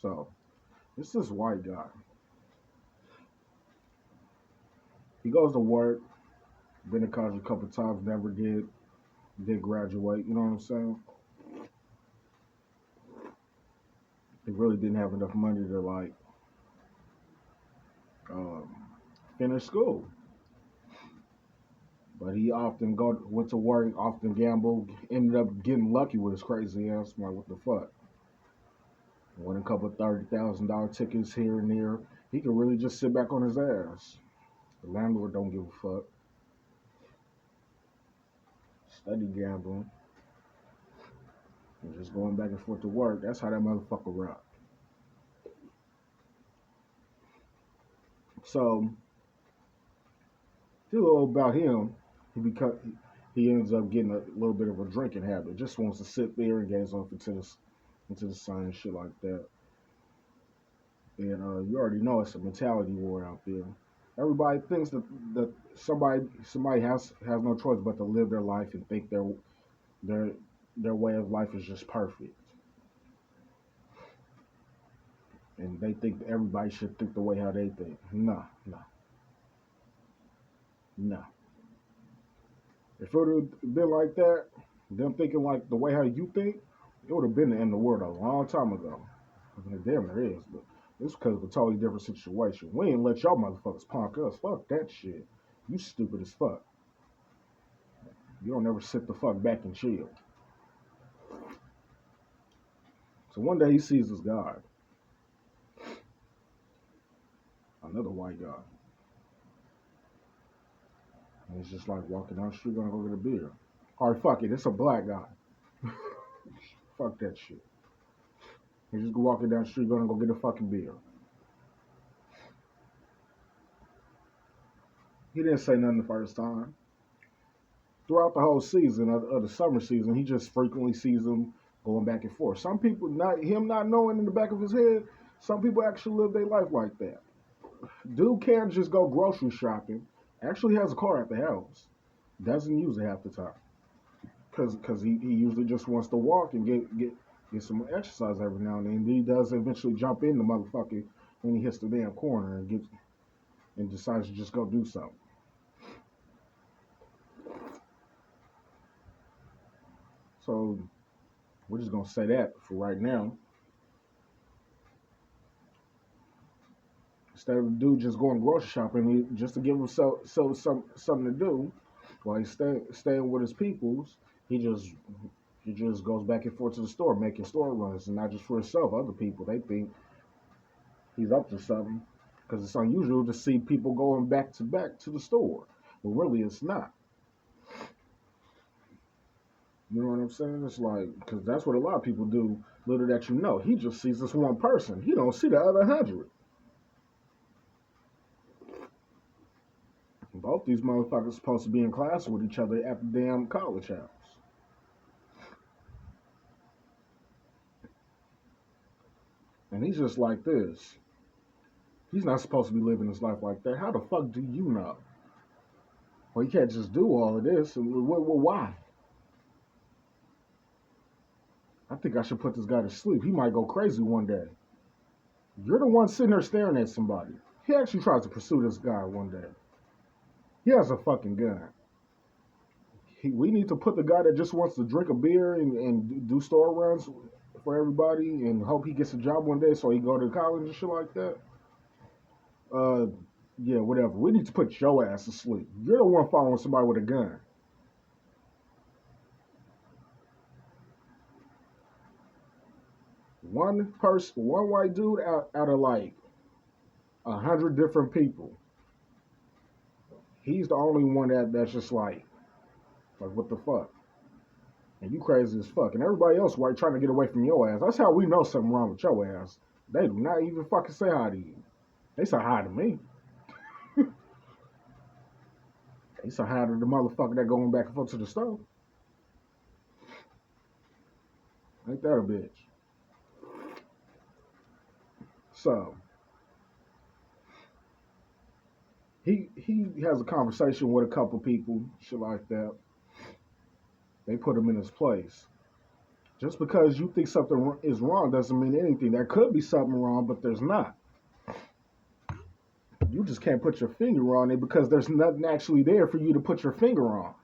So it's this white guy. He goes to work, been to college a couple times, never did graduate. You know what I'm saying? He really didn't have enough money to like um, finish school. But he often went to work, often gambled, ended up getting lucky with his crazy ass. I'm like, what the fuck? Won a couple $30,000 tickets here and there. He could really just sit back on his ass. The landlord don't give a fuck. Study gambling and just going back and forth to work. That's how that motherfucker rock. So, a little about him. He ends up getting a little bit of a drinking habit. Just wants to sit there and gaze off into the sun and shit like that. And you already know it's a mentality war out there. Everybody thinks that somebody has no choice but to live their life and think their their way of life is just perfect, and they think everybody should think the way how they think. Nah, nah, nah. If it would have been like that, them thinking like the way how you think, it would have been the end of the world a long time ago. I mean, damn, there is, but it's because of a totally different situation. We ain't let y'all motherfuckers punk us. Fuck that shit. You stupid as fuck. You don't ever sit the fuck back and chill. So one day he sees this guy, another white guy, and he's just like walking down the street, gonna go get a beer. All right, fuck it, it's a black guy. Fuck that shit. He's just walking down the street, gonna go get a fucking beer. He didn't say nothing the first time. Throughout the whole season of the summer season, he just frequently sees them going back and forth. Some people, not knowing in the back of his head, some people actually live their life like that. Dude can't just go grocery shopping. Actually has a car at the house. Doesn't use it half the time. Because he usually just wants to walk and get some exercise every now and then. He does eventually jump in the motherfucker when he hits the damn corner and decides to just go do something. So we're just gonna say that for right now. Instead of the dude just going grocery shopping, just to give himself something to do while he's staying with his peoples, he just he just goes back and forth to the store, making store runs, and not just for himself. Other people, they think he's up to something because it's unusual to see people going back to the store, but really it's not. You know what I'm saying? It's like because that's what a lot of people do. Little that you know, he just sees this one person. He don't see the other 100. Both these motherfuckers supposed to be in class with each other at the damn college house. And he's just like this. He's not supposed to be living his life like that. How the fuck do you know? Well, you can't just do all of this. Why? I think I should put this guy to sleep. He might go crazy one day. You're the one sitting there staring at somebody. He actually tries to pursue this guy one day. He has a fucking gun. We need to put the guy that just wants to drink a beer and do store runs for everybody and hope he gets a job one day so he go to college and shit like that. Uh, yeah, whatever. We need to put your ass to sleep. You're the one following somebody with a gun. One person, one white dude out of like 100 different people. He's the only one that's just like what the fuck? And you crazy as fuck. And everybody else white trying to get away from your ass. That's how we know something wrong with your ass. They do not even fucking say hi to you. They say hi to me. They say hi to the motherfucker that going back and forth to the store. Ain't that a bitch? So he has a conversation with a couple people, shit like that. They put him in his place. Just because you think something is wrong doesn't mean anything. There could be something wrong, but there's not. You just can't put your finger on it because there's nothing actually there for you to put your finger on.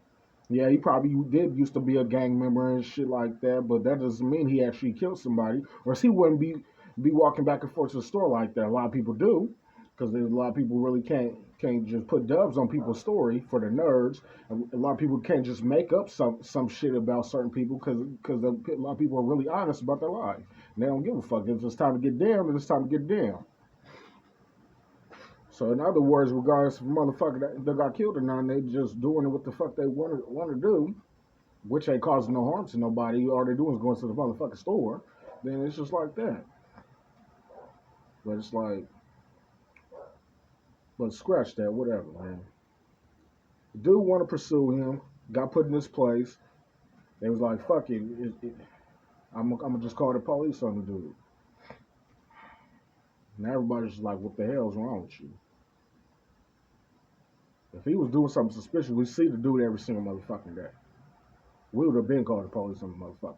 Yeah, he probably did used to be a gang member and shit like that, but that doesn't mean he actually killed somebody, or else he wouldn't be walking back and forth to the store like that. A lot of people do, because there's a lot of people really can't just put dubs on people's story for the nerds. A lot of people can't just make up some shit about certain people because a lot of people are really honest about their life. And they don't give a fuck. If it's time to get down, then it's time to get down. So in other words, regardless of motherfucker that got killed or not, they just doing what the fuck they want to do, which ain't causing no harm to nobody. All they're doing is going to the motherfucking store. Then it's just like that. But it's like, but scratch that, whatever, man. Dude want to pursue him. Got put in this place. They was like, fuck it. I'm gonna just call the police on the dude. And everybody's just like, what the hell's wrong with you? If he was doing something suspicious, we see the dude every single motherfucking day. We would have been called the police on the motherfucker.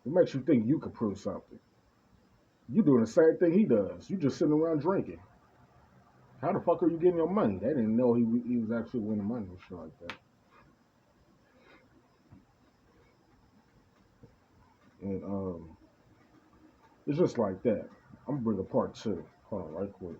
What makes you think you could prove something? You doing the same thing he does. You just sitting around drinking. How the fuck are you getting your money? They didn't know he was actually winning money and shit like that. And it's just like that. I'm gonna bring a part two. Hold on, right quick.